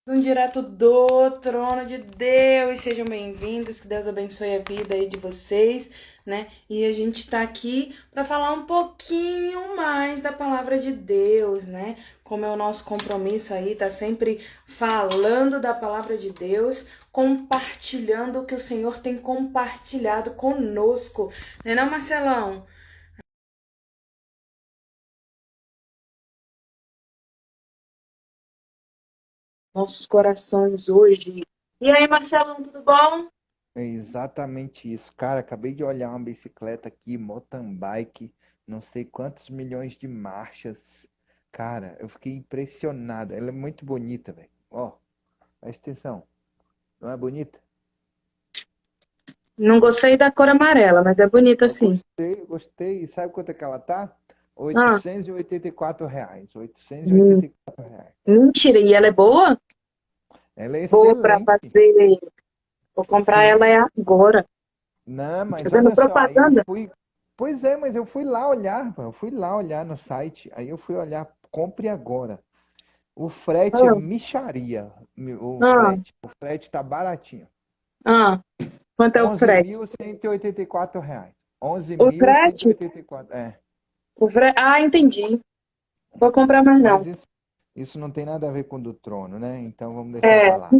Direto do trono de Deus, sejam bem-vindos, que Deus abençoe a vida aí de vocês, né? E a gente tá aqui para falar um pouquinho mais da palavra de Deus, né? Como é o nosso compromisso aí, tá sempre falando da palavra de Deus, compartilhando o que o Senhor tem compartilhado conosco, né, não, Marcelão? Nossos corações hoje. E aí, Marcelão, tudo bom? É exatamente isso. Cara, acabei de olhar uma bicicleta aqui, mountain bike, não sei quantos milhões de marchas. Cara, eu fiquei impressionado. Ela é muito bonita, velho. Ó, presta atenção. Não é bonita? Não gostei da cor amarela, mas é bonita Eu assim. gostei, eu gostei. E sabe quanto é que ela tá? Ah, R$ 884. Oitocentos e hum, oitenta e quatro reais. mentira. E ela é boa? Ela é Boa pra excelente. fazer. Vou comprar ela Sim. é agora. Não, Tá mas dando olha só, aí eu propaganda? fui. Pois é, mas eu fui lá olhar, pô, eu fui lá olhar no site. Aí eu fui olhar, compre agora. O frete é Ah, mixaria. O ah, frete. O frete tá baratinho. ah. Quanto é o Onze frete? mil cento e oitenta e quatro reais. Onze O mil cento e frete? oitenta e quatro. É. Ah, entendi. Vou comprar mais Mas não. isso não tem nada a ver com o do trono, né? Então vamos deixar pra É. lá.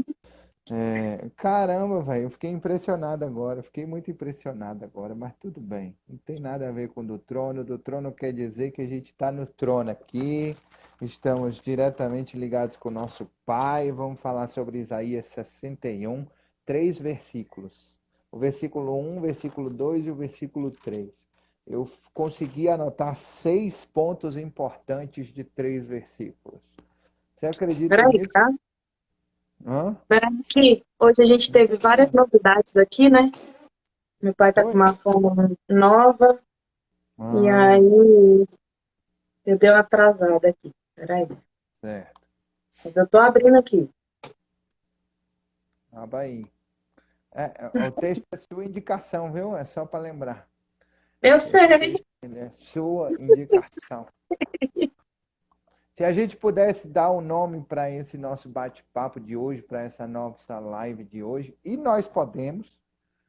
É, caramba, velho, eu fiquei impressionado agora. Fiquei muito impressionado agora, mas tudo bem. Não tem nada a ver com o do trono. Do trono quer dizer que a gente está no trono aqui. Estamos diretamente ligados com o nosso Pai. Vamos falar sobre Isaías 61, três versículos. O versículo um, o versículo 2 e o versículo 3. Eu consegui anotar 6 pontos importantes de 3 versículos. Você acredita Peraí, nisso? tá? Hã? Peraí que hoje a gente teve várias Impressionante. novidades aqui, né? Meu pai tá com Foi? uma fome nova e Ah, aí eu dei uma atrasada aqui. Peraí. certo. Mas eu tô abrindo aqui. Abaí. O texto é sua indicação, viu? É só para lembrar. Eu Esse sei. texto ele é sua indicação. Se a gente pudesse dar um nome para esse nosso bate-papo de hoje, para essa nossa live de hoje, e nós podemos,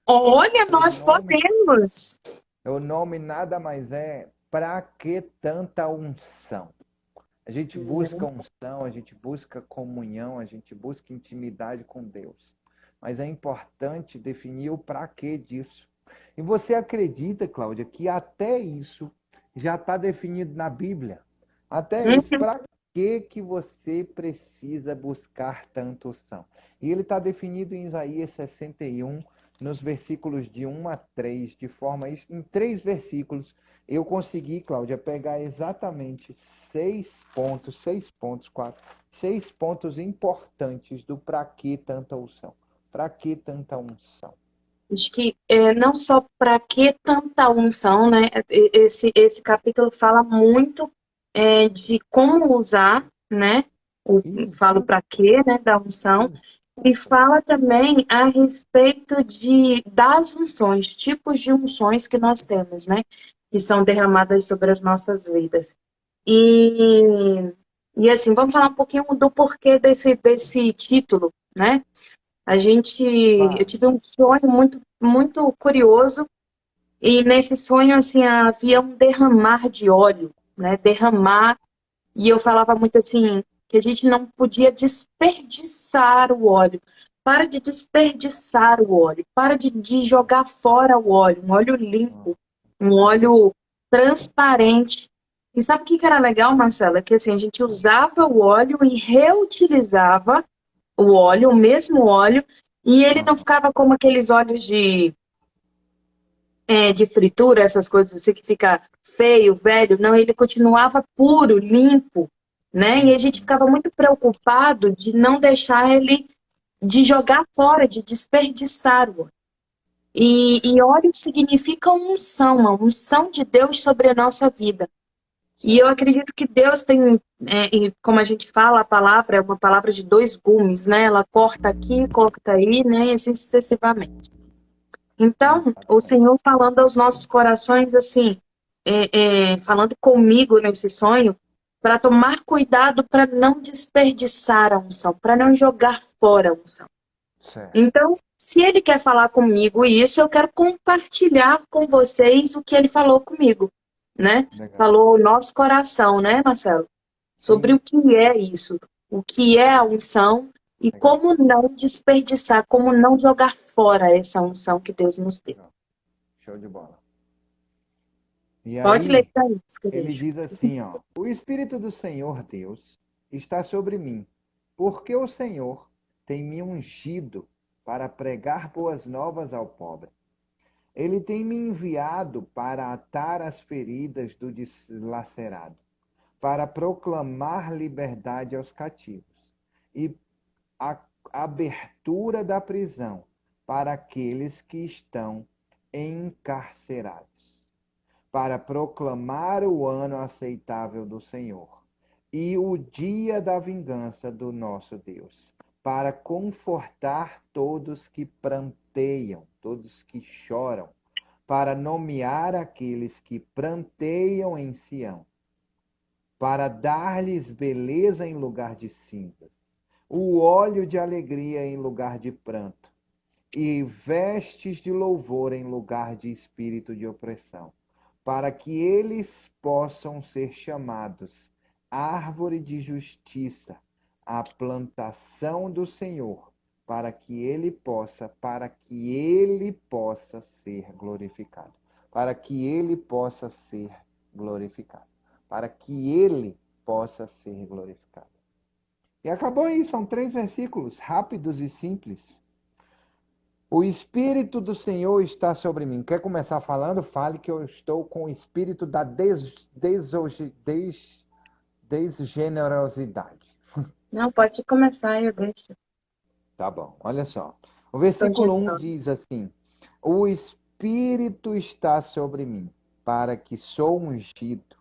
Olha, o nós nome, podemos. o nome nada mais é para que tanta unção? A gente busca unção, a gente busca comunhão, a gente busca intimidade com Deus. Mas é importante definir o para quê disso. E você acredita, Cláudia, que até isso já está definido na Bíblia? Até isso, Uhum. para que você precisa buscar tanta unção? E ele está definido em Isaías 61, nos versículos de 1 a 3, de forma, em 3 versículos, eu consegui, Cláudia, pegar exatamente 6 pontos, 6 pontos importantes do para que tanta unção. Para que tanta unção? Acho que não só para que tanta unção, né? Esse capítulo fala muito de como usar, né? Falo Isso, para quê, né? Da unção. E exato. fala também a respeito das unções, tipos de unções que nós temos, né? Que são derramadas sobre as nossas vidas. E, e assim, vamos falar um pouquinho do porquê desse título, né? A gente, eu Claro. tive um sonho muito curioso e nesse sonho assim havia um derramar de óleo, né? Derramar e eu falava muito assim que a gente não podia desperdiçar o óleo. Para de desperdiçar o óleo, para de jogar fora o óleo, um óleo limpo, um óleo transparente. E sabe o que que era legal, Marcela? Que assim, a gente usava o óleo e reutilizava o óleo, o mesmo óleo, e ele não ficava como aqueles óleos de fritura, essas coisas assim que fica feio, velho. Não, ele continuava puro, limpo, né? E a gente Uhum. ficava muito preocupado de não deixar ele, de jogar fora, de desperdiçar o óleo. E óleo significa unção, uma unção de Deus sobre a nossa vida. E eu Certo. acredito que Deus tem, e como a gente fala, a palavra é uma palavra de dois gumes, né? Ela corta aqui, corta aí, né? E assim sucessivamente. Então, o Exatamente. Senhor falando aos nossos corações assim, falando comigo nesse sonho, para tomar cuidado para não desperdiçar a unção, para não jogar fora a unção. Certo. Então, se ele quer falar comigo isso, eu quero compartilhar com vocês o que ele falou comigo, né? Legal. Falou o nosso coração, né, Marcelo? Sobre Sim. o que é isso, o que é a unção e Legal. como não desperdiçar, como não jogar fora essa unção que Deus nos deu. Legal. Show de bola. E Pode ler aí, para isso, que eu ele deixo. diz assim, ó: O Espírito do Senhor Deus está sobre mim, porque o Senhor tem me ungido para pregar boas novas ao pobre. Ele tem me enviado para atar as feridas do dilacerado, para proclamar liberdade aos cativos e a abertura da prisão para aqueles que estão encarcerados, para proclamar o ano aceitável do Senhor e o dia da vingança do nosso Deus, para confortar todos que pranteiam, todos que choram, para nomear aqueles que pranteiam em Sião, para dar-lhes beleza em lugar de cinzas, o óleo de alegria em lugar de pranto, e vestes de louvor em lugar de espírito de opressão, para que eles possam ser chamados árvore de justiça, a plantação do Senhor, para que ele possa ser glorificado, para que ele possa ser glorificado, para que ele possa ser glorificado. E acabou aí, são 3 versículos rápidos e simples. O Espírito do Senhor está sobre mim. Quer começar falando? Fale que eu estou com o espírito da desgenerosidade. Não, pode começar, eu deixo. Tá bom, olha só. O Estou versículo 1 generosa. diz assim: O Espírito está sobre mim, para que sou ungido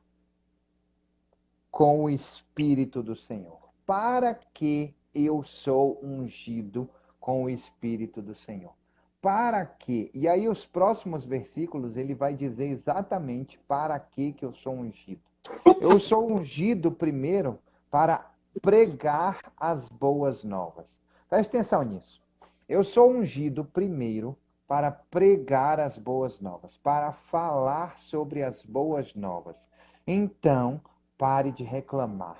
com o Espírito do Senhor. Para que eu sou ungido com o Espírito do Senhor? Para que? E aí os próximos versículos ele vai dizer exatamente para que eu sou ungido. Eu sou ungido primeiro para pregar as boas novas. Preste atenção nisso. Eu sou ungido primeiro para pregar as boas novas, para falar sobre as boas novas. Então, pare de reclamar.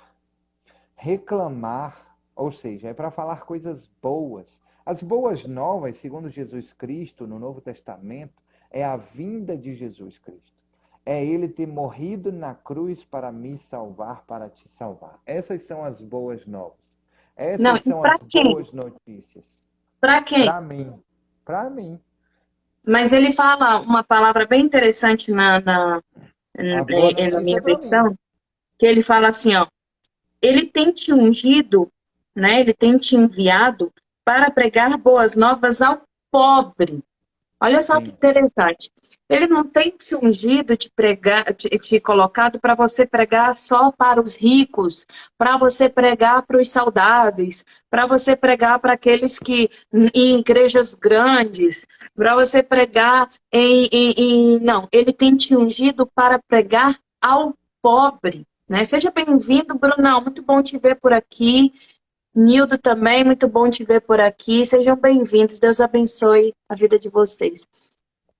Reclamar, ou seja, é para falar coisas boas. As boas novas, segundo Jesus Cristo, no Novo Testamento, é a vinda de Jesus Cristo. É ele ter morrido na cruz para me salvar, para te salvar. Essas são as boas novas. Não, Essas e são as para quem? boas notícias. Para quem? Para mim. Para mim. Mas ele fala uma palavra bem interessante A boa na notícia minha é para mim. versão, que ele fala assim, ó, ele tem te ungido, né? Ele tem te enviado para pregar boas novas ao pobre. Olha só que Sim. interessante. Ele não tem te ungido, te pregar, te colocado para você pregar só para os ricos, para você pregar para os saudáveis, para você pregar para aqueles que em igrejas grandes, para você pregar Não, ele tem te ungido para pregar ao pobre. Né? Seja bem-vindo, Brunão. Muito bom te ver por aqui. Nildo também, muito bom te ver por aqui. Sejam bem-vindos. Deus abençoe a vida de vocês.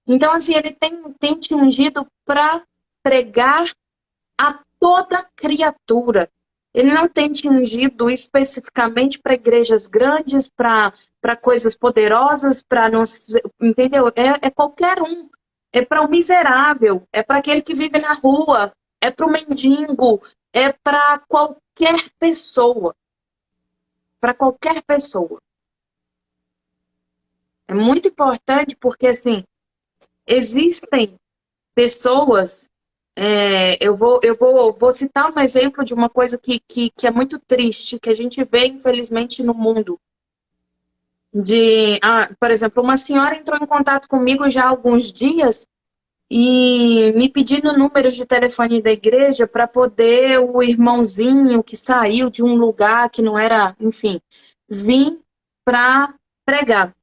Então, assim, ele tem te ungido para pregar a toda criatura. Ele não tem te ungido especificamente para igrejas grandes, para coisas poderosas, para não. Entendeu? É qualquer um. É para o miserável, é para aquele que vive na rua, é para o mendigo, é para qualquer pessoa. Para qualquer pessoa. É muito importante porque, assim, existem pessoas. Eu vou citar um exemplo de uma coisa que é muito triste, que a gente vê, infelizmente, no mundo. Por exemplo, uma senhora entrou em contato comigo já há alguns dias e me pedindo números de telefone da igreja para poder o irmãozinho que saiu de um lugar que não era, enfim, vir para pregar.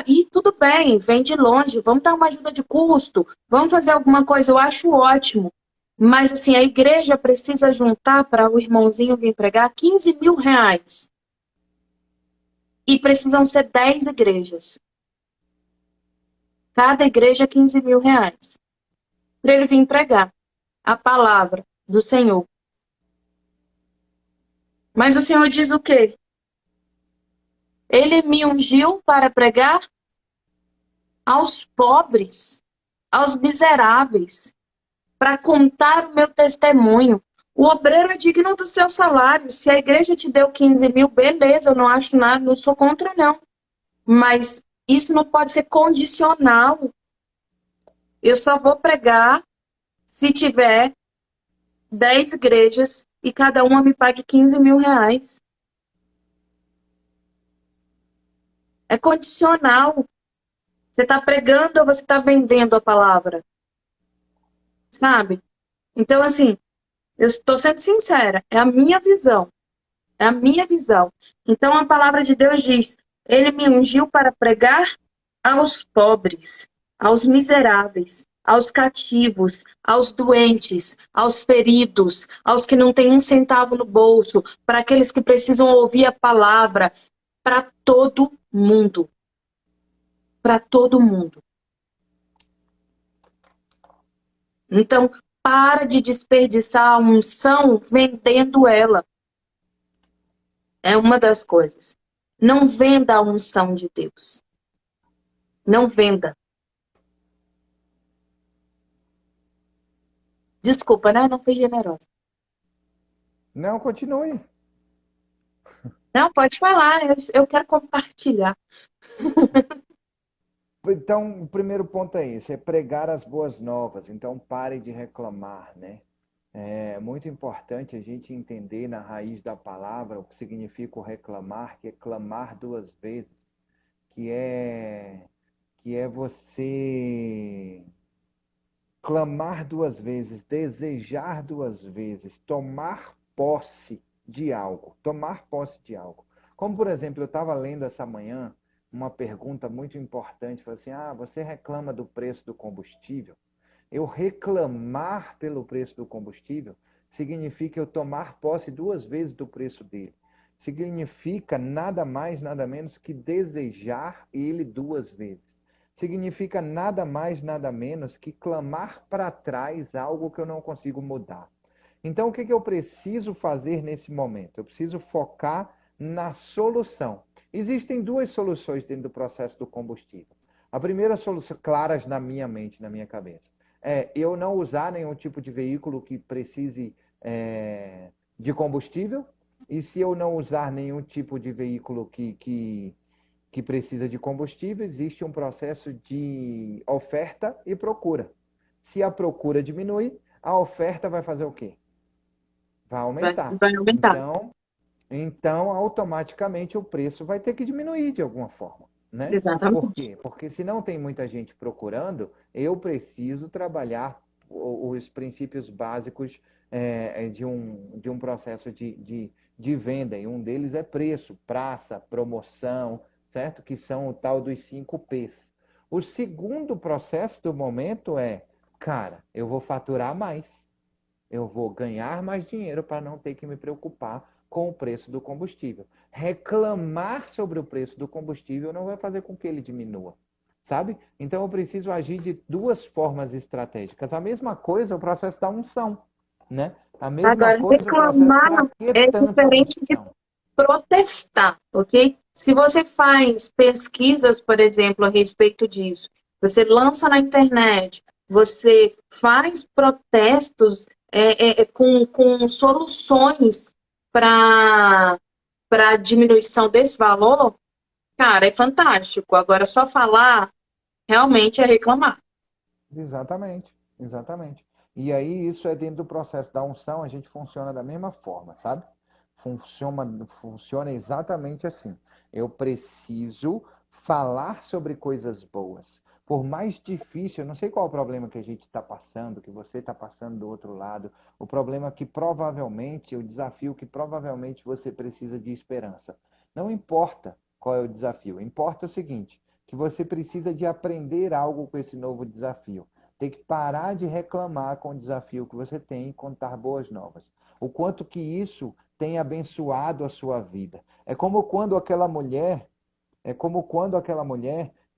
E tudo bem, vem de longe, vamos dar uma ajuda de custo, vamos fazer alguma coisa, eu acho ótimo. Mas assim, a igreja precisa juntar para o irmãozinho vir pregar R$ 15.000. E precisam ser 10 igrejas. Cada igreja R$ 15.000. Para ele vir pregar a palavra do Senhor. Mas o Senhor diz o quê? Ele me ungiu para pregar aos pobres, aos miseráveis, para contar o meu testemunho. O obreiro é digno do seu salário. Se a igreja te deu 15.000, beleza, eu não acho nada, não sou contra, não. Mas isso não pode ser condicional. Eu só vou pregar se tiver 10 igrejas e cada uma me pague R$ 15.000. É condicional. Você está pregando ou você está vendendo a palavra? Sabe? Então, assim, eu estou sendo sincera, é a minha visão. É a minha visão. Então, a palavra de Deus diz: Ele me ungiu para pregar aos pobres, aos miseráveis, aos cativos, aos doentes, aos feridos, aos que não têm um centavo no bolso, para aqueles que precisam ouvir a palavra, para todo mundo. Para todo mundo. Então, para de desperdiçar a unção vendendo ela. É uma das coisas. Não venda a unção de Deus. Não venda. Desculpa, né? Não fui generosa. Não, continue. Não, pode falar. Eu quero compartilhar. Então, o primeiro ponto é esse, é pregar as boas novas. Então, pare de reclamar, né? É muito importante a gente entender na raiz da palavra o que significa o reclamar, que é clamar duas vezes, que é que é você clamar duas vezes, desejar duas vezes, tomar posse de algo. Como, por exemplo, eu estava lendo essa manhã uma pergunta muito importante, falou assim, você reclama do preço do combustível? Eu reclamar pelo preço do combustível significa eu tomar posse duas vezes do preço dele. Significa nada mais, nada menos que desejar ele duas vezes. Significa nada mais, nada menos que clamar para trás algo que eu não consigo mudar. Então, o que eu preciso fazer nesse momento? Eu preciso focar na solução. Existem duas soluções dentro do processo do combustível. A primeira solução, claras na minha mente, na minha cabeça, é eu não usar nenhum tipo de veículo que precise de combustível. E se eu não usar nenhum tipo de veículo que precisa de combustível, existe um processo de oferta e procura. Se a procura diminui, a oferta vai fazer o quê? Vai aumentar. Vai aumentar. Então, automaticamente o preço vai ter que diminuir de alguma forma, né? Por Exatamente. quê? Porque se não tem muita gente procurando, eu preciso trabalhar os princípios básicos de um processo de venda. E um deles é preço, praça, promoção, certo? Que são o tal dos 5 P's. O segundo processo do momento é, cara, eu vou faturar mais. Eu vou ganhar mais dinheiro para não ter que me preocupar com o preço do combustível. Reclamar sobre o preço do combustível não vai fazer com que ele diminua, sabe? Então eu preciso agir de duas formas estratégicas. A mesma coisa é o processo da unção, né? A mesma Agora, coisa é o processo reclamar para é que tanta diferente de unção? protestar, ok? Se você faz pesquisas, por exemplo, a respeito disso, você lança na internet, você faz protestos com soluções para diminuição desse valor, cara, é fantástico. Agora, só falar realmente é reclamar. Exatamente, exatamente. E aí isso é dentro do processo da unção, a gente funciona da mesma forma, sabe? Funciona exatamente assim. Eu preciso falar sobre coisas boas. Por mais difícil, eu não sei qual é o problema que a gente está passando, que você está passando do outro lado, o problema que provavelmente, o desafio que provavelmente você precisa de esperança. Não importa qual é o desafio, importa o seguinte, que você precisa de aprender algo com esse novo desafio. tem que parar de reclamar com o desafio que você tem e contar boas novas. O quanto que isso tem abençoado a sua vida. É como quando aquela mulher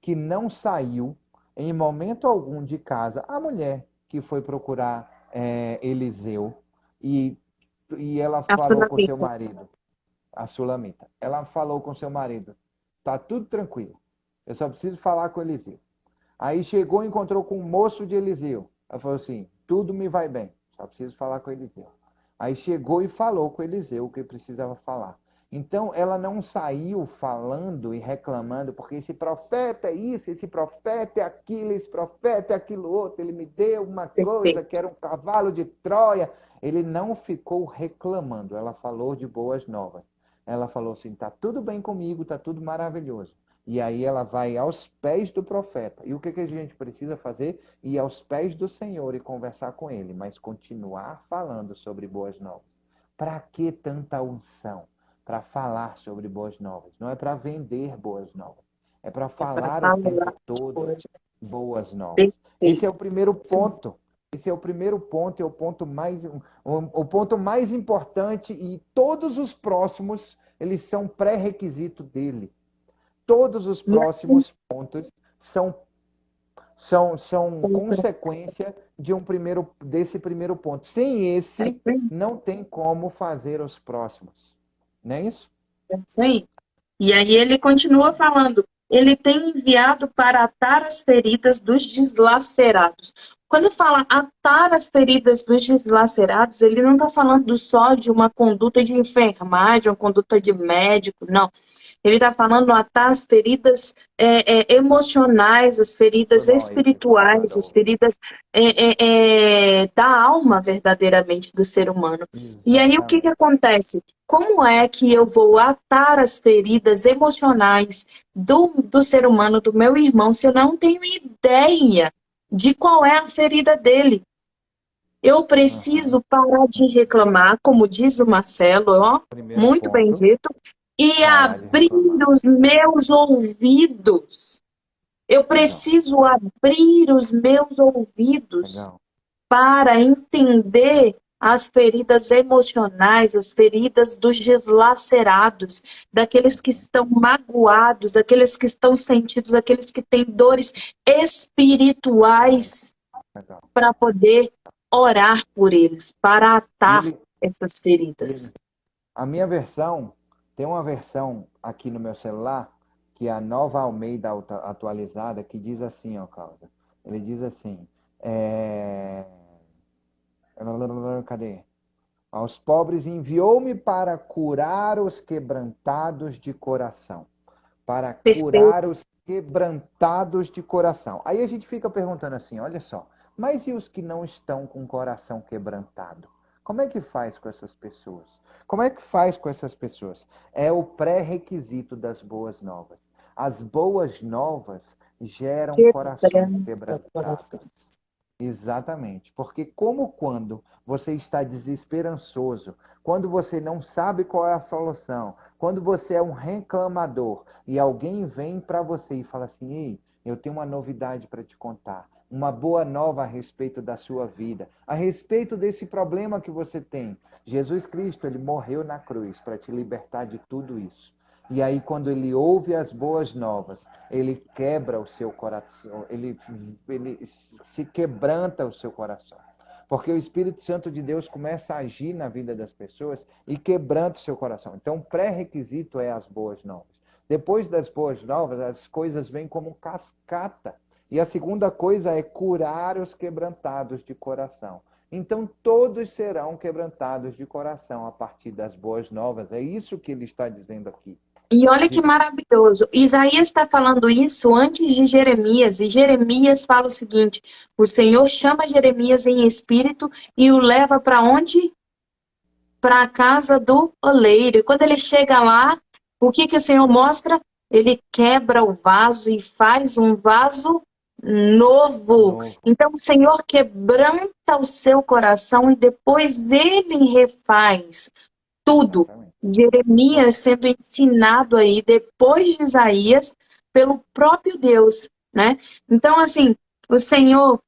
que não saiu em momento algum de casa, a mulher que foi procurar Eliseu e, e ela A falou com seu Sunamita. marido, a Sulamita, ela falou com seu marido, tá tudo tranquilo, eu só preciso falar com Eliseu. Aí chegou e encontrou com o moço de Eliseu. Ela falou assim, tudo me vai bem, só preciso falar com Eliseu. Aí chegou e falou com Eliseu o que precisava falar. Então ela não saiu falando e reclamando, porque esse profeta é isso, esse profeta é aquilo, esse profeta é aquilo outro, ele me deu uma coisa Perfeito. que era um cavalo de Troia. Ele não ficou reclamando, ela falou de boas novas. Ela falou assim, tá tudo bem comigo, tá tudo maravilhoso. E aí ela vai aos pés do profeta. E o que a gente precisa fazer? Ir aos pés do Senhor e conversar com ele, mas continuar falando sobre boas novas. Para que tanta unção? Para falar sobre boas novas. Não é para vender boas novas. É para É para falar o falar tempo de todo coisas. boas novas. Esse é Perfeito. o primeiro Sim. ponto. Esse é o primeiro ponto, é o ponto mais importante, e todos os próximos, eles são pré-requisito dele. Todos os E assim, próximos pontos são outra, consequência desse primeiro ponto. Sem é esse, isso aí. não tem como fazer os próximos. Não é isso? É isso aí. E aí ele continua falando, ele tem enviado para atar as feridas dos deslacerados. Quando fala atar as feridas dos deslacerados, ele não está falando só de uma conduta de enfermagem, uma conduta de médico, não. Ele está falando atar as feridas emocionais, as feridas Noite, espirituais, as Salvador. feridas da alma verdadeiramente do ser humano. E aí o que que Exatamente. acontece? Como é que eu vou atar as feridas emocionais do ser humano, do meu irmão, se eu não tenho ideia de qual é a ferida dele? Eu Uhum. preciso parar de reclamar, como diz o Marcelo, ó, Primeiro muito bem ponto, dito, e parar de abrir reclamar. os meus ouvidos. Eu Legal, preciso abrir os meus ouvidos legal. para entender as feridas emocionais, as feridas dos deslacerados, daqueles que Uhum. estão magoados, aqueles que estão sentidos, aqueles que têm dores espirituais, Legal. para poder orar por eles, para E atar ele, essas e ele feridas. A minha versão, tem uma versão aqui no meu celular, que é a Nova Almeida atualizada, que diz assim, ó, Cláudia. Ele diz assim, cadê? Aos pobres enviou-me para curar os quebrantados de coração. Para curar Perfeito. os quebrantados de coração. Aí a gente fica perguntando assim, olha só, mas e os que não estão com o coração quebrantado? Como é que faz com essas pessoas? Como é que faz com essas pessoas? É o pré-requisito das boas novas. As boas novas geram corações Quebranta quebrantados. coração. Exatamente, porque como quando você está desesperançoso, quando você não sabe qual é a solução, quando você é um reclamador e alguém vem para você e fala assim, ei, eu tenho uma novidade para te contar, uma boa nova a respeito da sua vida, a respeito desse problema que você tem. Jesus Cristo, ele morreu na cruz para te libertar de tudo isso. E aí, quando ele ouve as boas novas, ele quebra o seu coração, ele se quebranta o seu coração. Porque o Espírito Santo de Deus começa a agir na vida das pessoas e quebranta o seu coração. Então, o pré-requisito é as boas novas. Depois das boas novas, as coisas vêm como cascata. E a segunda coisa é curar os quebrantados de coração. Então, todos serão quebrantados de coração a partir das boas novas. É isso que ele está dizendo aqui. E olha que maravilhoso. Isaías está falando isso antes de Jeremias, e Jeremias fala o seguinte: o Senhor chama Jeremias em espírito e o leva para onde? Para a casa do oleiro. E quando ele chega lá, o que que o Senhor mostra? Ele quebra o vaso e faz um vaso novo. Novo. Então o Senhor quebranta o seu coração e depois ele refaz tudo. Exatamente. Jeremias sendo ensinado aí depois de Isaías pelo próprio Deus, né? Então assim, o Senhor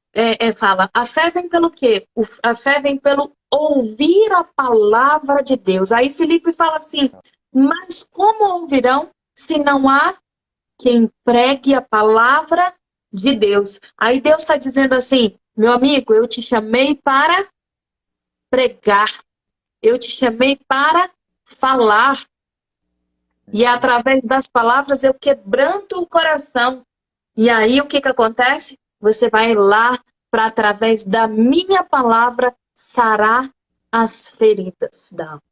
fala, a fé vem pelo quê? A fé vem pelo ouvir a palavra de Deus. Aí Filipe fala assim, mas como ouvirão se não há quem pregue a palavra de Deus? Aí Deus está dizendo assim, meu amigo, eu te chamei para pregar, eu te chamei para falar, e através das palavras eu quebranto o coração. E aí o que que acontece? Você vai lá para, através da minha palavra, sarar as feridas da alma.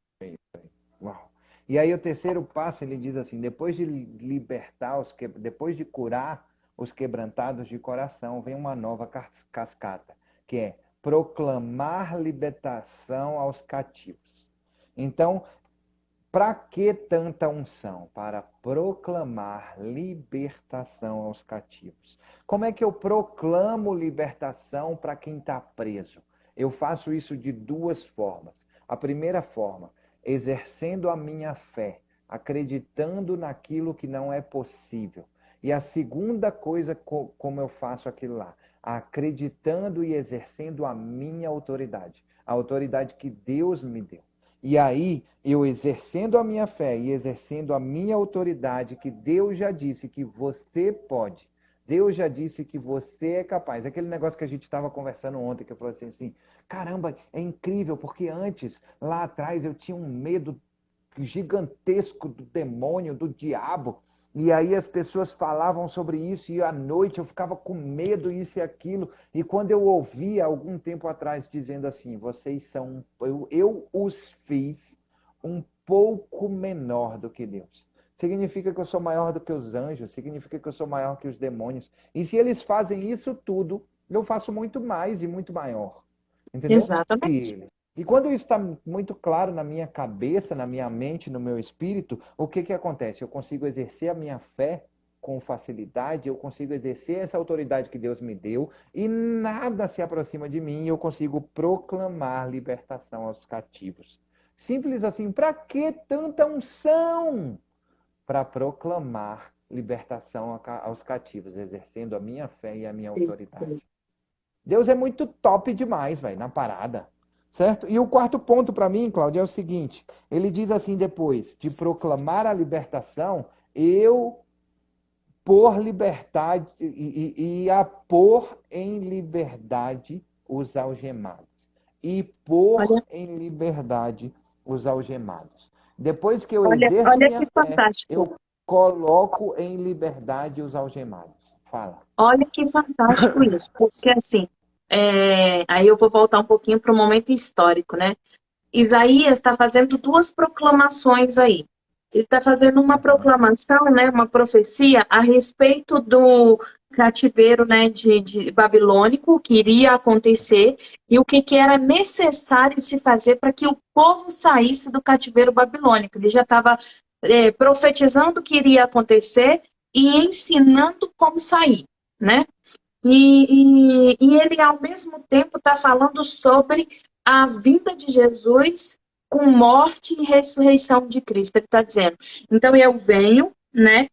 Uau. E aí o terceiro passo, ele diz assim, depois de libertar, depois de curar os quebrantados de coração, vem uma nova cascata, que é proclamar libertação aos cativos. Então, para que tanta unção? Para proclamar libertação aos cativos. Como é que eu proclamo libertação para quem está preso? Eu faço isso de duas formas. A primeira forma, exercendo a minha fé, acreditando naquilo que não é possível. E a segunda coisa, como eu faço aquilo lá, acreditando e exercendo a minha autoridade, a autoridade que Deus me deu. E aí, eu exercendo a minha fé e exercendo a minha autoridade, que Deus já disse que você pode. Deus já disse que você é capaz. Aquele negócio que a gente estava conversando ontem, que eu falei assim, caramba, é incrível, porque antes, lá atrás, eu tinha um medo gigantesco do demônio, do diabo. E aí as pessoas falavam sobre isso e à noite eu ficava com medo, isso e aquilo. E quando eu ouvia algum tempo atrás dizendo assim, vocês são, eu os fiz um pouco menor do que Deus. Significa que eu sou maior do que os anjos, significa que eu sou maior que os demônios. E se eles fazem isso tudo, eu faço muito mais e muito maior. Entendeu? Que Exatamente. eles. E quando isso está muito claro na minha cabeça, na minha mente, no meu espírito, o que que acontece? Eu consigo exercer a minha fé com facilidade, eu consigo exercer essa autoridade que Deus me deu e nada se aproxima de mim e eu consigo proclamar libertação aos cativos. Simples assim. Para que tanta unção? Para proclamar libertação aos cativos, exercendo a minha fé e a minha autoridade. Deus é muito top demais, velho, na parada. Certo? E o quarto ponto para mim, Cláudio, é o seguinte: ele diz assim depois de proclamar a libertação, eu por liberdade e a pôr em liberdade os algemados. E pôr Olha, em liberdade os algemados. Depois que eu olha, exerço olha minha que fé, fantástico. eu coloco em liberdade os algemados. Fala. Olha que fantástico isso. Porque assim, aí eu vou voltar um pouquinho para o momento histórico, né? Isaías está fazendo duas proclamações aí. Ele está fazendo uma Uhum. proclamação, né, uma profecia a respeito do cativeiro, né, de babilônico que iria acontecer e o que, que era necessário se fazer para que o povo saísse do cativeiro babilônico. Ele já estava profetizando o que iria acontecer e ensinando como sair, né? E ele, ao mesmo tempo, está falando sobre a vinda de Jesus com morte e ressurreição de Cristo. Ele está dizendo, então eu venho, né?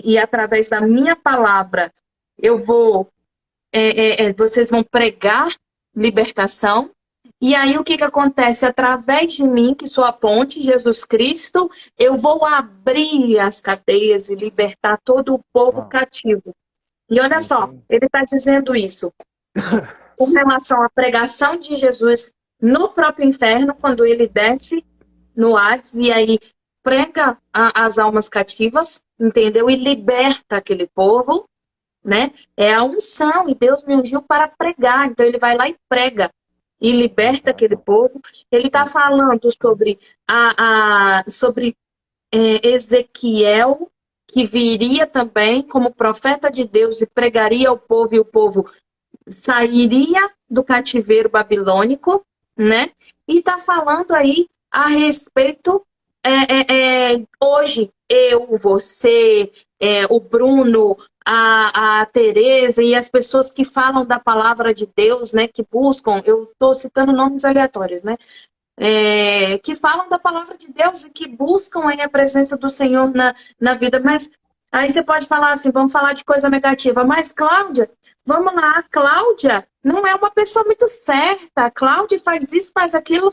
E através da minha palavra, eu vou, vocês vão pregar libertação. E aí o que, que acontece? Através de mim, que sou a ponte, Jesus Cristo, eu vou abrir as cadeias e libertar todo o povo Uau, cativo. E olha isso só, aí. ele está dizendo isso com relação à pregação de Jesus no próprio inferno, quando ele desce no Hades e aí prega as almas cativas, entendeu? E liberta aquele povo, né? É a unção, e Deus me ungiu para pregar, então ele vai lá e prega e liberta aquele Exato. povo. Ele está Isso. falando sobre sobre Ezequiel, que viria também como profeta de Deus e pregaria ao povo, e o povo sairia do cativeiro babilônico, né? E está falando aí a respeito hoje, eu, você, o Bruno, a Tereza e as pessoas que falam da palavra de Deus, né? Que buscam, eu estou citando nomes aleatórios, né? Que falam da palavra de Deus e que buscam aí a presença do Senhor na vida, mas Aí você pode falar assim, vamos falar de coisa negativa, mas Cláudia, vamos lá, a Cláudia não é uma pessoa muito certa. A Cláudia faz isso, faz aquilo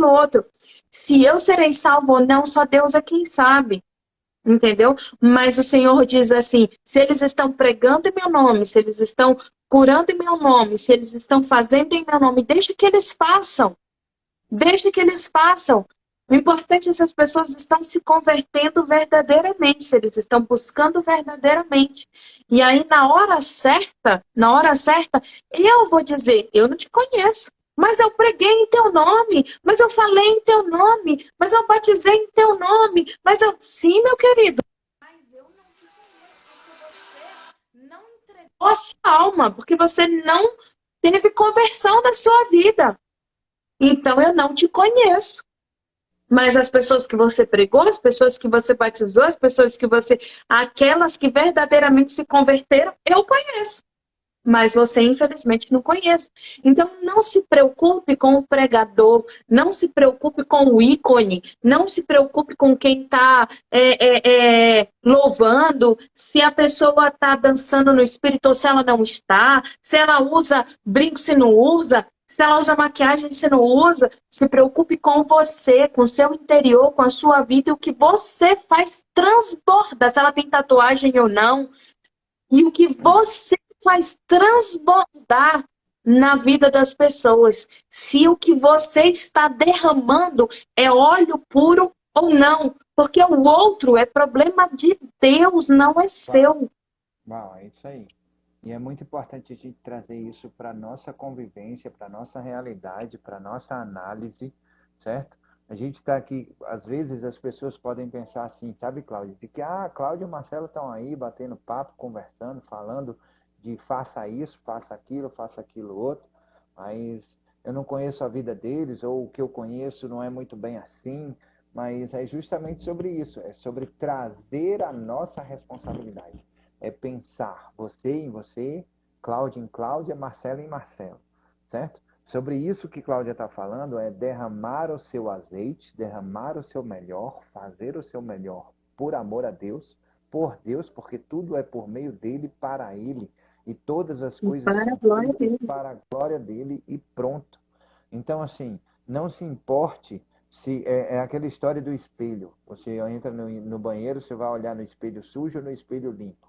outro. Se eu serei salvo ou não, só Deus é quem sabe. Entendeu? Mas o Senhor diz assim: se eles estão pregando em meu nome, se eles estão curando em meu nome, se eles estão fazendo em meu nome, deixa que eles façam. Deixa que eles façam. O importante é se as pessoas estão se convertendo verdadeiramente, se eles estão buscando verdadeiramente. E aí, na hora certa, eu vou dizer: eu não te conheço, mas eu preguei em teu nome, mas eu falei em teu nome, mas eu batizei em teu nome, mas eu. Sim, meu querido. Mas eu não te conheço porque você não entregou a sua alma, porque você não teve conversão da sua vida. Então eu não te conheço. Mas as pessoas que você pregou, as pessoas que você batizou, as pessoas que você. Aquelas que verdadeiramente se converteram, eu conheço. Mas você, infelizmente, não conhece. Então, não se preocupe com o pregador, não se preocupe com o ícone, não se preocupe com quem está louvando, se a pessoa está dançando no espírito ou se ela não está, se ela usa brinco, se não usa, se ela usa maquiagem, se não usa. Se preocupe com você, com o seu interior, com a sua vida e o que você faz transbordar, se ela tem tatuagem ou não, e o que você faz transbordar na vida das pessoas. Se o que você está derramando é óleo puro ou não. Porque o outro é problema de Deus, não é Bom, seu. bom, é isso aí. E é muito importante a gente trazer isso para a nossa convivência, para a nossa realidade, para a nossa análise, certo? A gente está aqui, às vezes as pessoas podem pensar assim, sabe, Cláudio? De que, Cláudio e Marcelo estão aí batendo papo, conversando, falando de faça isso, faça aquilo outro, mas eu não conheço a vida deles, ou o que eu conheço não é muito bem assim, mas é justamente sobre isso, é sobre trazer a nossa responsabilidade. É pensar você em você, Cláudia em Cláudia, Marcelo em Marcelo, certo? Sobre isso que Cláudia está falando é derramar o seu azeite, derramar o seu melhor, fazer o seu melhor por amor a Deus, por Deus, porque tudo é por meio dele, para ele, e todas as coisas Para a são glória feitas dele. para a glória dele e pronto. Então, assim, não se importe se é aquela história do espelho. Você entra no banheiro, você vai olhar no espelho sujo ou no espelho limpo.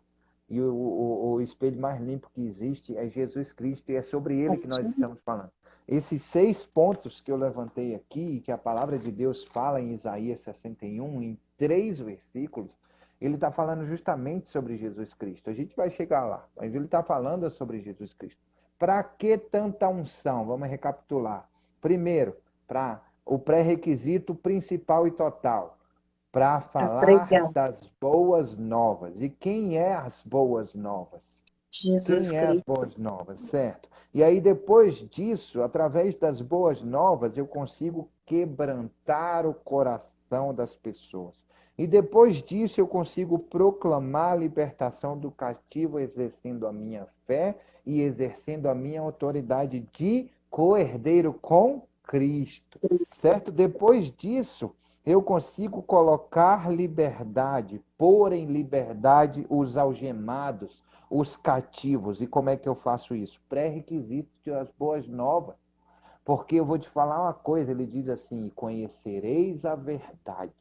E o espelho mais limpo que existe é Jesus Cristo, e é sobre ele que nós estamos falando. Esses 6 pontos que eu levantei aqui, que a palavra de Deus fala em Isaías 61, em 3 versículos, ele está falando justamente sobre Jesus Cristo. A gente vai chegar lá, mas ele está falando sobre Jesus Cristo. Para que tanta unção? Vamos recapitular. Primeiro, para o pré-requisito principal e total, para A falar pregar. das boas novas. E quem é as boas novas? Jesus Quem é as Cristo. boas novas, certo? E aí, depois disso, através das boas novas, eu consigo quebrantar o coração das pessoas. E depois disso, eu consigo proclamar a libertação do cativo, exercendo a minha fé e exercendo a minha autoridade de co-herdeiro com Cristo, Cristo. certo? Depois disso, eu consigo colocar liberdade, pôr em liberdade os algemados, os cativos. E como é que eu faço isso? Pré-requisito das boas novas. Porque eu vou te falar uma coisa, ele diz assim: conhecereis a verdade,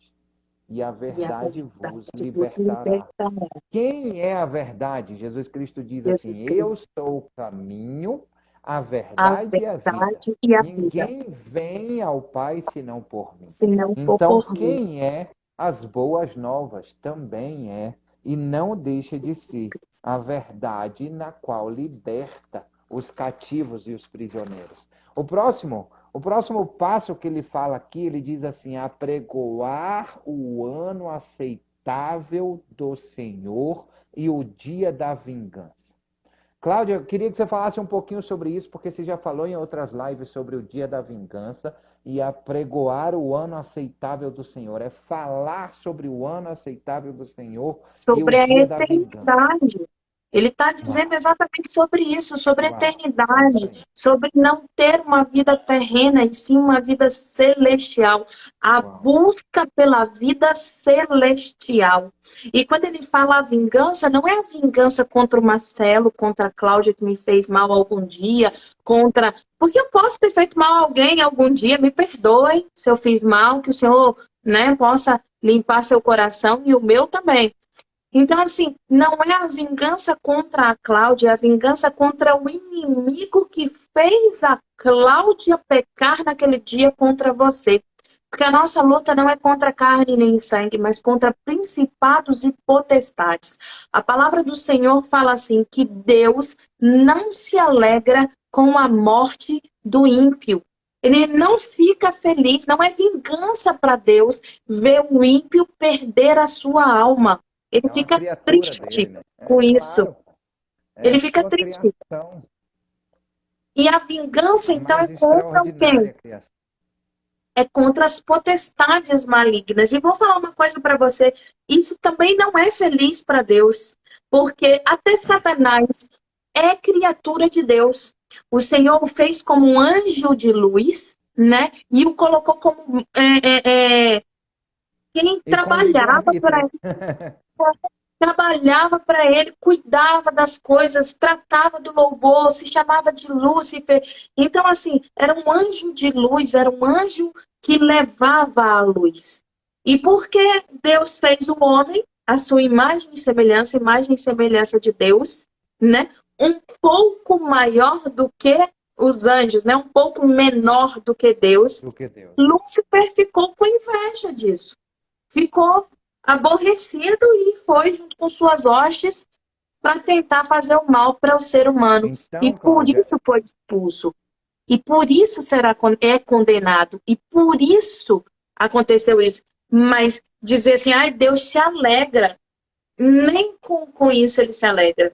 e a E a verdade vos verdade vos libertará. libertará. Quem é a verdade? Jesus Cristo diz Jesus assim: eu Cristo. sou o caminho, a A verdade e a vida. verdade e a vida. Ninguém vem ao Pai senão por mim. Se não for Então, por mim. quem é as boas novas também é, e não deixa de Jesus ser, Cristo. a verdade na qual liberta os cativos e os prisioneiros. O próximo passo que ele fala aqui, ele diz assim: apregoar o ano aceitável do Senhor e o dia da vingança. Cláudia, eu queria que você falasse um pouquinho sobre isso, porque você já falou em outras lives sobre o dia da vingança e apregoar o ano aceitável do Senhor. É falar sobre o ano aceitável do Senhor e o Sobre a dia da vingança. eternidade. Ele está dizendo Uau, exatamente sobre isso, sobre a uau, eternidade, exatamente. sobre não ter uma vida terrena e sim uma vida celestial. A Uau. busca pela vida celestial. E quando ele fala a vingança, não é a vingança contra o Marcelo, contra a Cláudia que me fez mal algum dia, contra. Porque eu posso ter feito mal a alguém algum dia, me perdoe se eu fiz mal, que o Senhor, né, possa limpar seu coração e o meu também. Então, assim, não é a vingança contra a Cláudia, é a vingança contra o inimigo que fez a Cláudia pecar naquele dia contra você. Porque a nossa luta não é contra carne nem sangue, mas contra principados e potestades. A palavra do Senhor fala assim, que Deus não se alegra com a morte do ímpio. Ele não fica feliz, não é vingança para Deus ver o ímpio perder a sua alma. Ele É uma fica criatura dele, triste né? com É isso. claro, é Ele a fica sua triste. criação, E a vingança, a então, é mais contra o quê? extraordinária criação. É contra as potestades malignas. E vou falar uma coisa para você: isso também não é feliz para Deus, porque até Satanás é criatura de Deus. O Senhor o fez como um anjo de luz, né? E o colocou como quem E com trabalhava para livre-arbítrio. trabalhava para ele, cuidava das coisas, tratava do louvor, se chamava de Lúcifer. Então, assim, era um anjo de luz, era um anjo que levava a luz. E porque Deus fez o homem, a sua imagem e semelhança de Deus, né? Um pouco maior do que os anjos, né? Um pouco menor do que Deus. Do que Deus. Lúcifer ficou com inveja disso, ficou aborrecido e foi junto com suas hostes para tentar fazer o mal para o ser humano. E Então, por Cláudia, isso foi expulso. E por isso é condenado. E por isso aconteceu isso. Mas dizer assim, ai, Deus se alegra. Nem com isso ele se alegra.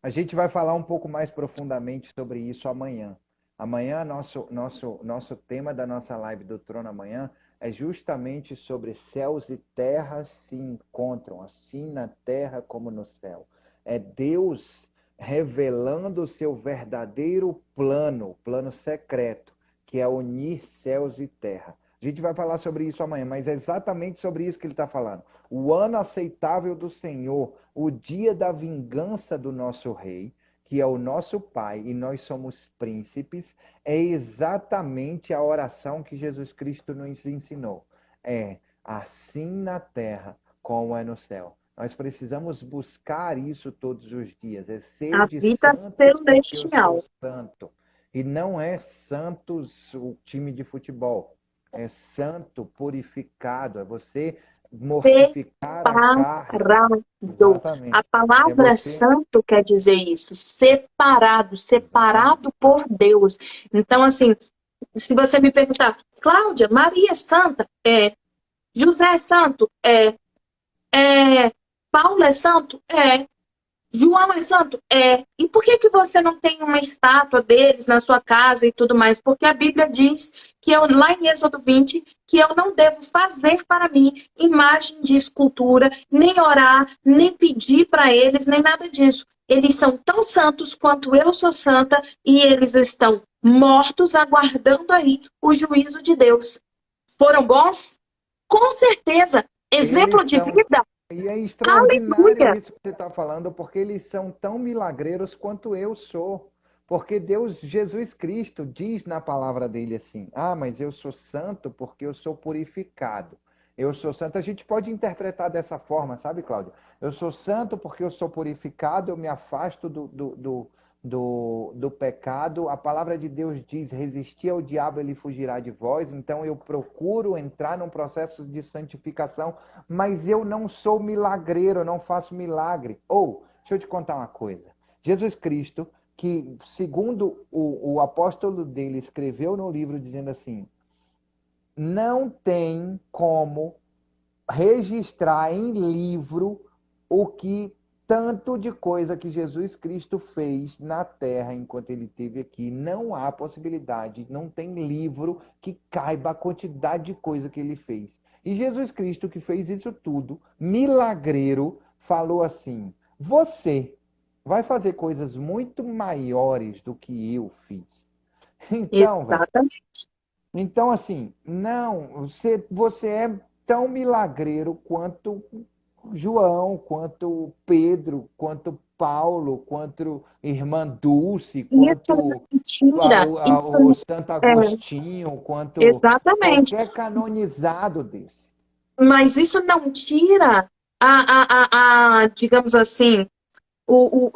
a gente vai falar um pouco mais profundamente sobre isso amanhã. Amanhã, nosso tema da nossa live do Trono Amanhã é justamente sobre céus e terras se encontram, assim na terra como no céu. É Deus revelando o seu verdadeiro plano secreto, que é unir céus e terra. A gente vai falar sobre isso amanhã, mas é exatamente sobre isso que ele está falando. O ano aceitável do Senhor, o dia da vingança do nosso rei, que é o nosso pai e nós somos príncipes, é exatamente a oração que Jesus Cristo nos ensinou. É assim na terra como é no céu. Nós precisamos buscar isso todos os dias. É A sede vida santos porque eu sou celestial. santo. E não é santos o time de futebol. É santo purificado. É você mortificar a carne. Separado. A Exatamente. É palavra você. santo quer dizer isso, separado, separado Exatamente. por Deus. Então, assim, se você me perguntar, Cláudia, Maria é santa? É. José é santo? É. Paulo é santo? É. João é santo? É. E por que que você não tem uma estátua deles na sua casa e tudo mais? Porque a Bíblia diz que eu, lá em Êxodo 20, que eu não devo fazer para mim imagem de escultura, nem orar, nem pedir para eles, nem nada disso. Eles são tão santos quanto eu sou santa e eles estão mortos aguardando aí o juízo de Deus. Foram bons? Com certeza. Eles Exemplo de são. vida? E é extraordinário Aleluia! isso que você está falando, porque eles são tão milagreiros quanto eu sou. Porque Deus, Jesus Cristo, diz na palavra dele assim: Ah, mas eu sou santo porque eu sou purificado. Eu sou santo. A gente pode interpretar dessa forma, sabe, Cláudio? Eu sou santo porque eu sou purificado, eu me afasto do pecado. A palavra de Deus diz: resistir ao diabo, ele fugirá de vós. Então eu procuro entrar num processo de santificação, mas eu não sou milagreiro, eu não faço milagre. Ou, deixa eu te contar uma coisa. Jesus Cristo, que segundo o apóstolo dele escreveu no livro dizendo assim, não tem como registrar em livro o que tanto de coisa que Jesus Cristo fez na terra enquanto ele esteve aqui. Não há possibilidade, não tem livro que caiba a quantidade de coisa que ele fez. E Jesus Cristo, que fez isso tudo, milagreiro, falou assim: vai fazer coisas muito maiores do que eu fiz. Então, velho, Exatamente. então assim, não, você é tão milagreiro quanto João, quanto Pedro, quanto Paulo, quanto irmã Dulce, Isso é quanto mentira. o Santo É, Agostinho, quanto exatamente. qualquer canonizado desse. Mas isso não tira digamos assim,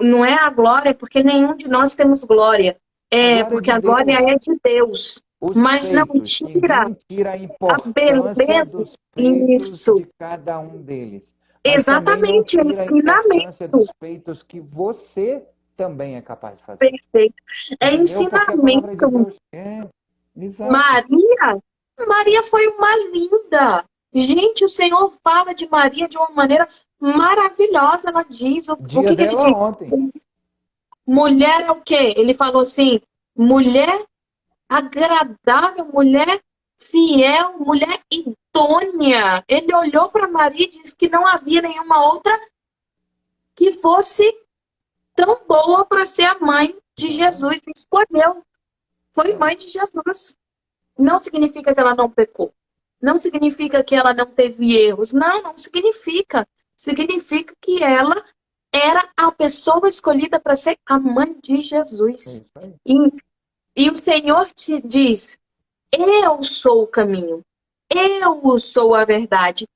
não é a glória, porque nenhum de nós temos glória. A É, glória porque de a glória Deus, é de Deus. os Mas não feitos, tira ninguém tira a a importância beleza. dos feitos Isso. de cada um deles, mas também não Exatamente, é tira a importância ensinamento. dos feitos que você também é capaz de fazer. Perfeito. É Entendeu? Porque a palavra de ensinamento. Deus é. Exato. Maria foi uma linda. Gente, o Senhor fala de Maria de uma maneira maravilhosa. Ela diz, o Dia que que ele dela diz? ontem. Mulher é o quê? Ele falou assim, mulher agradável, mulher fiel, mulher idônea. Ele olhou para Maria e disse que não havia nenhuma outra que fosse tão boa para ser a mãe de Jesus. Exatamente. Ele escolheu. Foi É. mãe de Jesus. Não significa que ela não pecou. Não significa que ela não teve erros. Não, não significa. Significa que ela era a pessoa escolhida para ser a mãe de É Jesus. isso aí. E, e o Senhor te diz: eu sou o caminho, eu sou a verdade,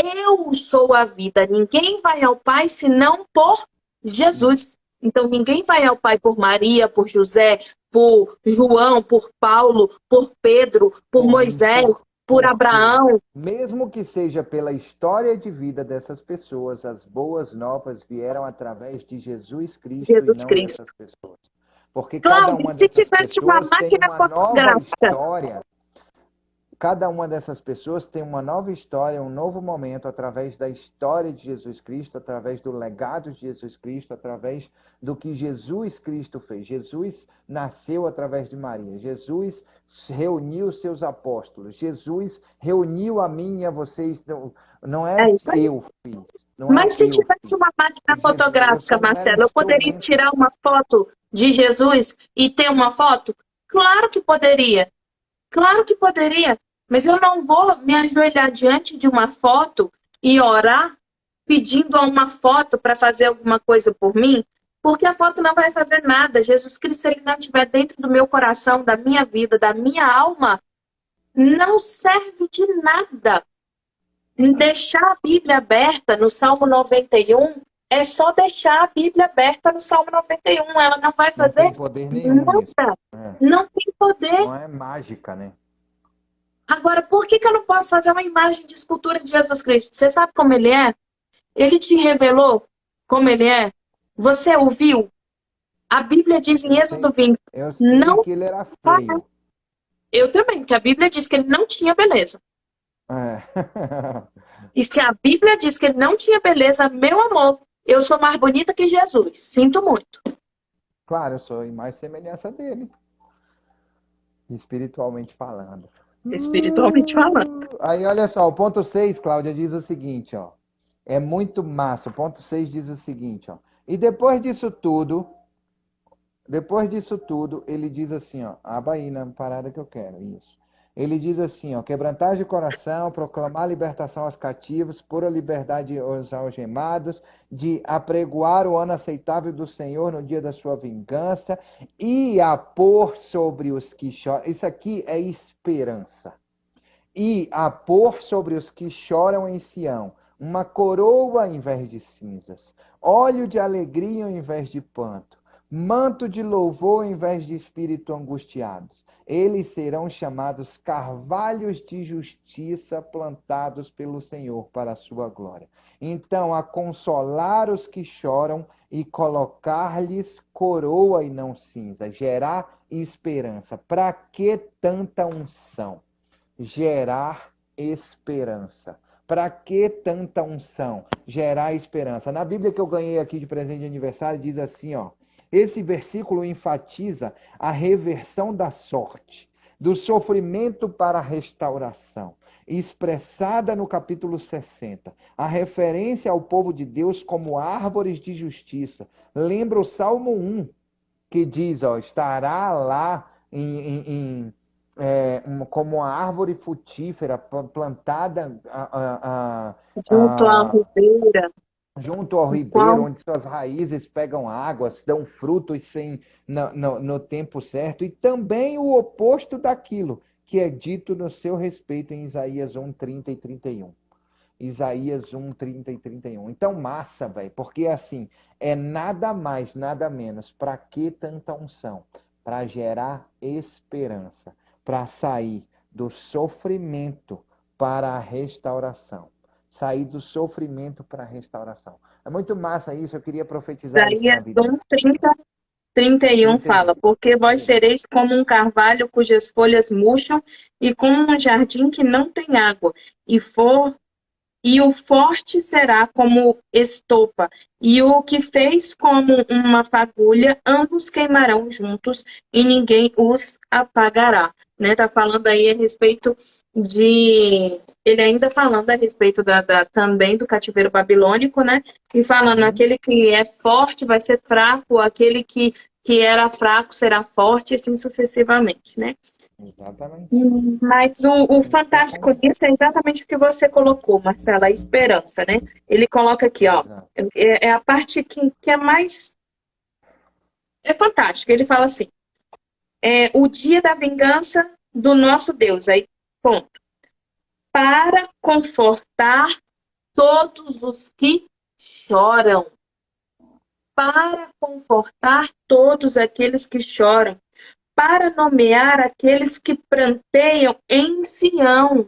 eu sou a vida. Ninguém vai ao Pai senão por Jesus. Então, ninguém vai ao Pai por Maria, por José, por João, por Paulo, por Pedro, por Por, Moisés, por, por porque, Abraão. mesmo que seja pela história de vida dessas pessoas, as boas novas vieram através de Jesus Cristo e Jesus não Cristo. dessas pessoas. Porque cada Cláudia, uma se dessas tivesse uma pessoas tem máquina uma nova fotográfica, história. Cada uma dessas pessoas tem uma nova história, um novo momento, através da história de Jesus Cristo, através do legado de Jesus Cristo, através do que Jesus Cristo fez. Jesus nasceu através de Maria. Jesus reuniu seus apóstolos. Jesus reuniu a mim e a vocês. Não é é isso aí. eu fiz. Não é Mas se eu tivesse fiz. uma máquina Jesus, eu fotográfica, sou um mero Marcelo, eu poderia instrumento. tirar uma foto de Jesus e ter uma foto? Claro que poderia. Claro que poderia. Mas eu não vou me ajoelhar diante de uma foto e orar pedindo a uma foto para fazer alguma coisa por mim, porque a foto não vai fazer nada. Jesus Cristo, se ele não estiver dentro do meu coração, da minha vida, da minha alma, não serve de nada. Deixar a Bíblia aberta no Salmo 91 é só deixar a Bíblia aberta no Salmo 91. Ela não vai Não fazer tem poder nenhum nisso. nada. É. Não tem poder. Não é mágica, né? Agora, por que eu não posso fazer uma imagem de escultura de Jesus Cristo? Você sabe como ele é? Ele te revelou como ele é? Você ouviu? A Bíblia diz em Êxodo 20, Eu sei não que ele era fará. feio. Eu também, que a Bíblia diz que ele não tinha beleza. É. E se a Bíblia diz que ele não tinha beleza, meu amor, eu sou mais bonita que Jesus. Sinto muito. Claro, eu sou em mais semelhança dele, espiritualmente falando. Espiritualmente falando. Aí, olha só, o ponto 6, Cláudia, diz o seguinte, ó. É muito massa. O ponto 6 diz o seguinte, ó. E depois disso tudo, ele diz assim, ó. Aba aí na parada que eu quero, isso. Ele diz assim, ó. Quebrantar de coração, proclamar libertação aos cativos, pôr a liberdade aos algemados, de apregoar o ano aceitável do Senhor no dia da sua vingança e a pôr sobre os que choram. Isso aqui é esperança. E a pôr sobre os que choram em Sião uma coroa em vez de cinzas, óleo de alegria ao invés de pranto, manto de louvor em vez de espírito angustiados. Eles serão chamados carvalhos de justiça plantados pelo Senhor para a sua glória. Então, a consolar os que choram e colocar-lhes coroa e não cinza, gerar esperança. Para que tanta unção? Gerar esperança. Para que tanta unção? Gerar esperança. Na Bíblia que eu ganhei aqui de presente de aniversário, diz assim, ó. Esse versículo enfatiza a reversão da sorte, do sofrimento para a restauração. expressada no capítulo 60. A referência ao povo de Deus como árvores de justiça. Lembra o Salmo 1, que diz, ó, estará lá como uma árvore frutífera plantada Junto à a, ribeira, junto ao o ribeiro, qual onde suas raízes pegam águas, dão frutos no tempo certo, e também o oposto daquilo que é dito no seu respeito em Isaías 1, 30 e 31. Isaías 1, 30 e 31. Então, massa, velho, porque assim, é nada mais, nada menos. Para que tanta unção? Para gerar esperança, para sair do sofrimento para a restauração. Sair do sofrimento para a restauração. É muito massa isso, eu queria profetizar isso na Isaías vida 1, das pessoas. 30, 31 fala, 31. porque vós 31. sereis como um carvalho cujas folhas murcham e como um jardim que não tem água, e for e o forte será como estopa, e o que fez como uma fagulha, ambos queimarão juntos, e ninguém os apagará. Né? Tá falando aí a respeito de. Ele ainda falando a respeito também do cativeiro babilônico, né? E falando, Uhum. aquele que é forte vai ser fraco, aquele que era fraco será forte, e assim sucessivamente, né? Exatamente. Mas o fantástico nisso é exatamente o que você colocou, Marcela, a esperança, né? Ele coloca aqui, ó, Exato. é a parte que é mais é fantástica. Ele fala assim: o dia da vingança do nosso Deus, aí, ponto, para confortar todos os que choram, para confortar todos aqueles que choram, para nomear aqueles que pranteiam em Sião.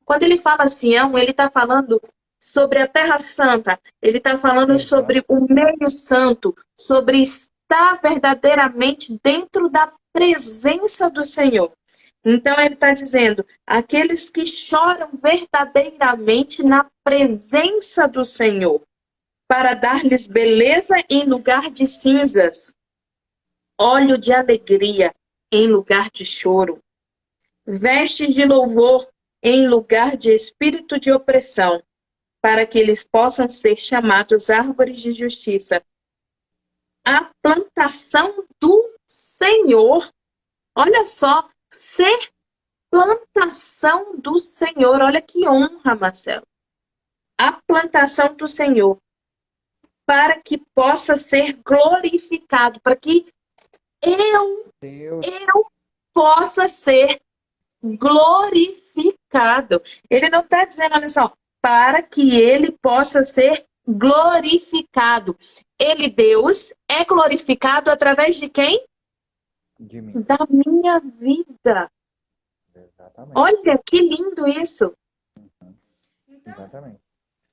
Quando ele fala Sião, ele está falando sobre a Terra Santa, ele está falando sobre Exato. o meio santo, sobre estar verdadeiramente dentro da presença do Senhor. Então ele está dizendo, aqueles que choram verdadeiramente na presença do Senhor, para dar-lhes beleza em lugar de cinzas, óleo de alegria em lugar de choro, vestes de louvor em lugar de espírito de opressão, para que eles possam ser chamados árvores de justiça. A plantação do Senhor, olha só, ser plantação do Senhor, olha que honra, Marcelo. A plantação do Senhor, para que possa ser glorificado, para que eu Deus. possa ser glorificado. Ele não está dizendo, olha só, para que ele possa ser glorificado. Ele, Deus, é glorificado através de quem? De mim. Da minha vida. Exatamente. Olha que lindo isso. Então, Exatamente.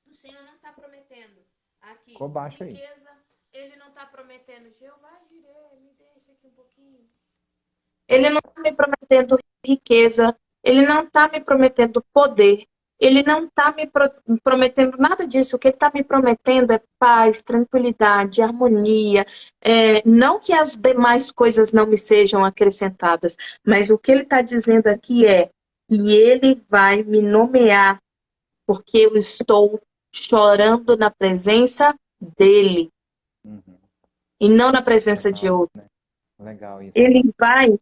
o Senhor não está prometendo Ficou aqui baixo aí. riqueza, ele não está prometendo, Jeová, Jireh, me deixa aqui um pouquinho. Ele não está me prometendo riqueza, ele não está me prometendo poder, ele não está me prometendo nada disso. O que ele está me prometendo é paz, tranquilidade, harmonia. Não que as demais coisas não me sejam acrescentadas, mas o que ele está dizendo aqui é que ele vai me nomear, porque eu estou chorando na presença dele Uhum. e não na presença de Legal isso, outro. né? Legal isso, Ele né? vai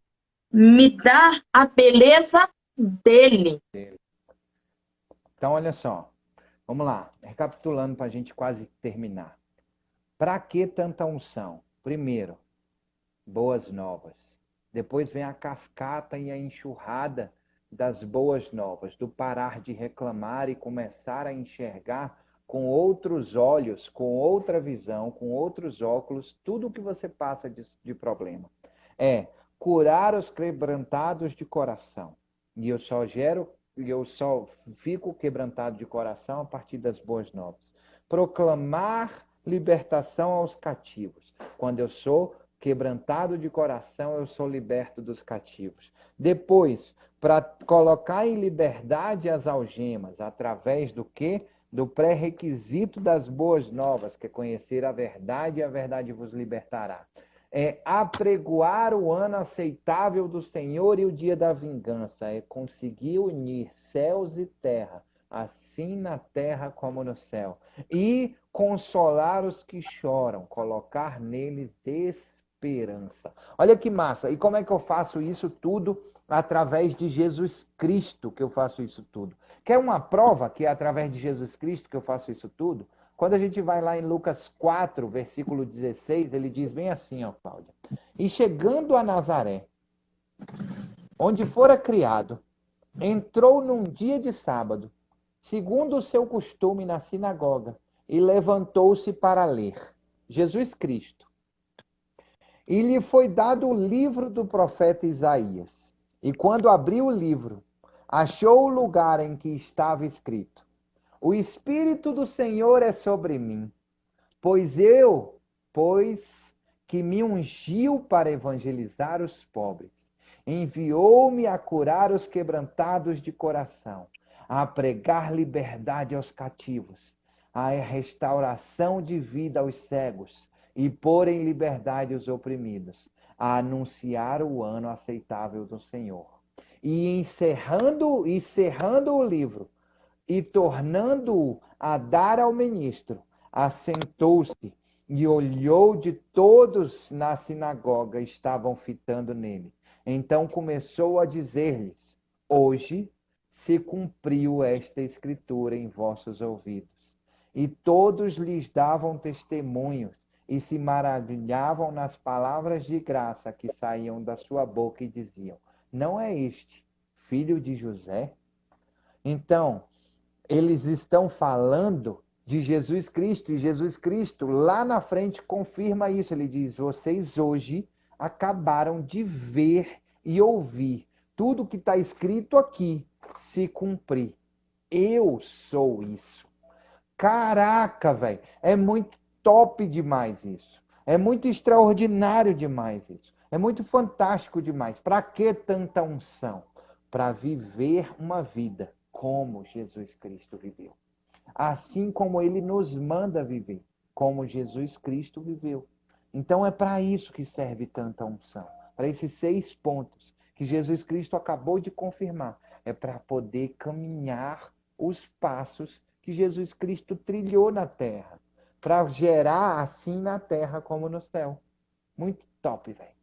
me dar a beleza dele. Então, olha só. Vamos lá. Recapitulando para a gente quase terminar. Para que tanta unção? Primeiro, boas novas. Depois vem a cascata e a enxurrada das boas novas, do parar de reclamar e começar a enxergar com outros olhos, com outra visão, com outros óculos, tudo o que você passa de problema. É curar os quebrantados de coração. E eu só fico quebrantado de coração a partir das boas novas. Proclamar libertação aos cativos. Quando eu sou quebrantado de coração, eu sou liberto dos cativos. Depois, para colocar em liberdade as algemas, através do quê? Do pré-requisito das boas novas, que é conhecer a verdade e a verdade vos libertará. É apregoar o ano aceitável do Senhor e o dia da vingança. É conseguir unir céus e terra, assim na terra como no céu. E consolar os que choram, colocar neles esperança. Olha que massa. E como é que eu faço isso tudo? Através de Jesus Cristo que eu faço isso tudo. Quer uma prova que é através de Jesus Cristo que eu faço isso tudo? Quando a gente vai lá em Lucas 4, versículo 16, ele diz bem assim, ó, Cláudia. E chegando a Nazaré, onde fora criado, entrou num dia de sábado, segundo o seu costume na sinagoga, e levantou-se para ler. Jesus Cristo. E lhe foi dado o livro do profeta Isaías. E quando abriu o livro, achou o lugar em que estava escrito: O Espírito do Senhor é sobre mim, pois que me ungiu para evangelizar os pobres, enviou-me a curar os quebrantados de coração, a pregar liberdade aos cativos, a restauração de vida aos cegos e pôr em liberdade os oprimidos, a anunciar o ano aceitável do Senhor. E encerrando o livro, e tornando-o a dar ao ministro, assentou-se e olhou de todos na sinagoga, estavam fitando nele. Então começou a dizer-lhes: Hoje se cumpriu esta escritura em vossos ouvidos. E todos lhes davam testemunhos e se maravilhavam nas palavras de graça que saíam da sua boca e diziam: Não é este filho de José? Então, eles estão falando de Jesus Cristo, e Jesus Cristo lá na frente confirma isso. Ele diz: vocês hoje acabaram de ver e ouvir tudo que está escrito aqui se cumprir. Eu sou isso. Caraca, velho, é muito top demais isso. É muito extraordinário demais isso. É muito fantástico demais. Para que tanta unção? Para viver uma vida como Jesus Cristo viveu. Assim como ele nos manda viver, como Jesus Cristo viveu. Então é para isso que serve tanta unção. Para esses 6 pontos que Jesus Cristo acabou de confirmar. É para poder caminhar os passos que Jesus Cristo trilhou na terra. Para gerar assim na terra como no céu. Muito top, velho.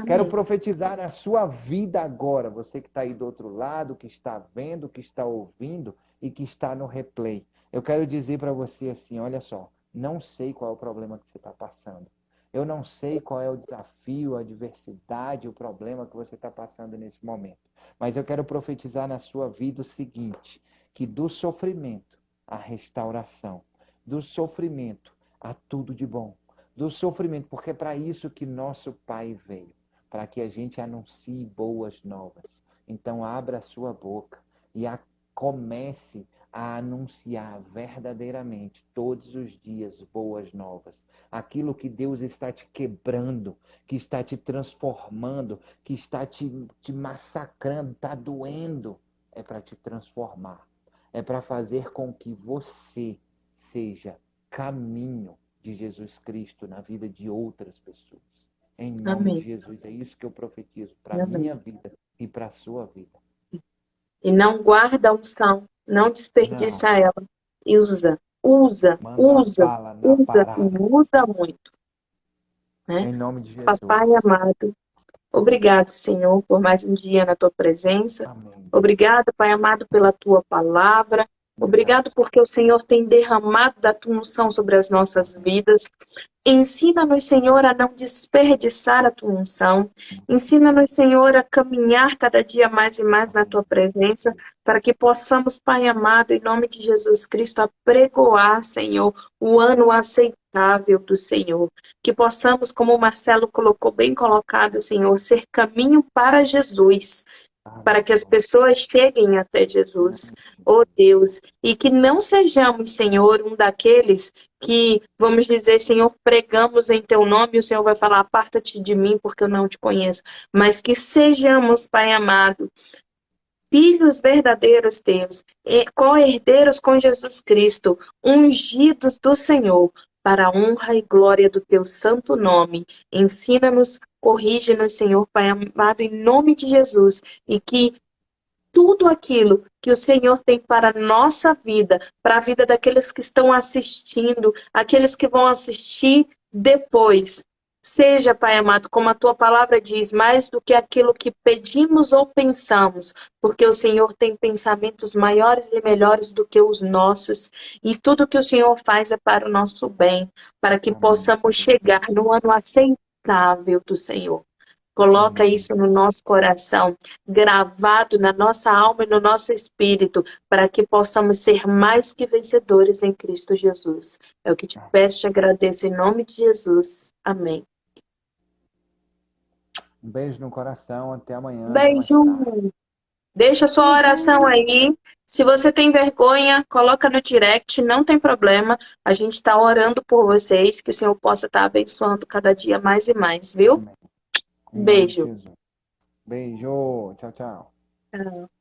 Quero profetizar na sua vida agora, você que está aí do outro lado, que está vendo, que está ouvindo e que está no replay. Eu quero dizer para você assim, olha só, não sei qual é o problema que você está passando. Eu não sei qual é o desafio, a adversidade, o problema que você está passando nesse momento. Mas eu quero profetizar na sua vida o seguinte, que do sofrimento à restauração, do sofrimento a tudo de bom, do sofrimento, porque é para isso que nosso Pai veio, para que a gente anuncie boas novas. Então abra a sua boca e comece a anunciar verdadeiramente todos os dias boas novas. Aquilo que Deus está te quebrando, que está te transformando, que está te massacrando, está doendo, é para te transformar. É para fazer com que você seja caminho de Jesus Cristo na vida de outras pessoas. Em nome de Amém. Jesus, é isso que eu profetizo para a Amém. minha vida e para a sua vida. E não guarda a unção, não Não, desperdiça ela. E usa, usa, manda usa, bala na usa e parada. usa muito, né? Em nome de Papai Jesus. amado, obrigado, Senhor, por mais um dia na tua presença. Amém. Obrigado, Pai amado, pela tua palavra. Obrigado. Obrigado porque o Senhor tem derramado da tua unção sobre as nossas vidas. Ensina-nos, Senhor, a não desperdiçar a tua unção. Ensina-nos, Senhor, a caminhar cada dia mais e mais na Amém. tua presença, para que possamos, Pai amado, em nome de Jesus Cristo, apregoar, Senhor, o ano aceitável do Senhor. Que possamos, como o Marcelo colocou, bem colocado, Senhor, ser caminho para Jesus, para que as pessoas cheguem até Jesus, oh Deus, e que não sejamos, Senhor, um daqueles que, vamos dizer, Senhor, pregamos em teu nome, e o Senhor vai falar, aparta-te de mim, porque eu não te conheço, mas que sejamos, Pai amado, filhos verdadeiros teus, co-herdeiros com Jesus Cristo, ungidos do Senhor, para a honra e glória do teu santo nome. Ensina-nos, corrige-nos, Senhor Pai amado, em nome de Jesus, e que tudo aquilo que o Senhor tem para a nossa vida, para a vida daqueles que estão assistindo, aqueles que vão assistir depois, seja, Pai amado, como a tua palavra diz, mais do que aquilo que pedimos ou pensamos, porque o Senhor tem pensamentos maiores e melhores do que os nossos, e tudo que o Senhor faz é para o nosso bem, para que Amém. possamos chegar no ano aceitável do Senhor. Coloca Amém. isso no nosso coração, gravado na nossa alma e no nosso espírito, para que possamos ser mais que vencedores em Cristo Jesus. É o que te peço e te agradeço em nome de Jesus. Amém. Um beijo no coração, até amanhã, até mais tarde. Beijo. Deixa a sua oração aí. Se você tem vergonha, coloca no direct, não tem problema. A gente está orando por vocês, que o Senhor possa estar abençoando cada dia mais e mais, viu? Amém. Em nome de Beijo. Jesus. Beijo. Tchau, tchau. Tchau.